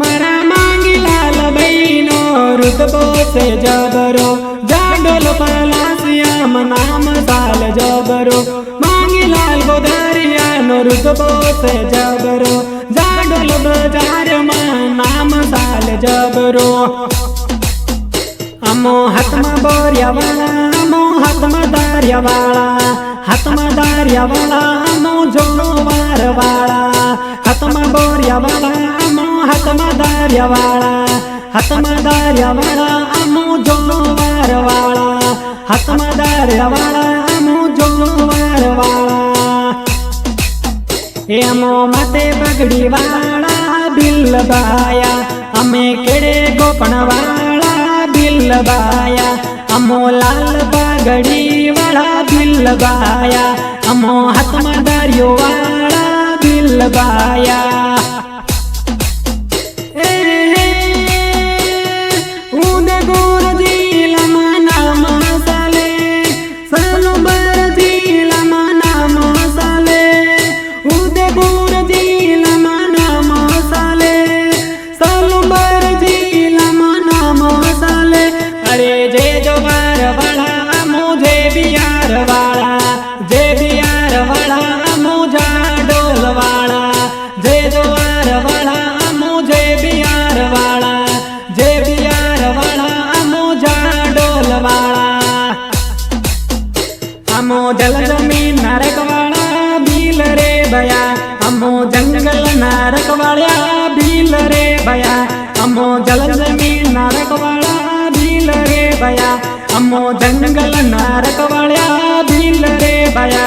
मारा मांगी लाल बहनो रुतबो से जबरो जाडोल पलासिया नाम साल जबरो मांगी लाल गोदरिया नो रुतबो से जबरो जाडोल बाजार में नाम साल जबरो अमो हाथ में बोरिया वाला अमो हाथ में दारिया वाला हाथ में दारिया वाला अमो जोनोवार वाला हाथ में बोरिया वाला अमो हाथ में दारिया वाला हाथ में दारिया वाला अमो जोनोवार वाला हाथ में दारिया वाला अमो जोनोवार वाला ए अमो माते पगड़ी वाला बिल बाया अमे केड़े गोपन वाला बिल बाया अमो लाल पगड़ी वाला बिल बाया अमो हाथ में दारियो वाला बिल बाया अमो जल जमीन नरक वाला भील रे भया अमो जंगल नरक वाला भील रे भया अमो जल जमीन नरक वाला भील रे भया अमो जंगल नरक वाला भील रे भया।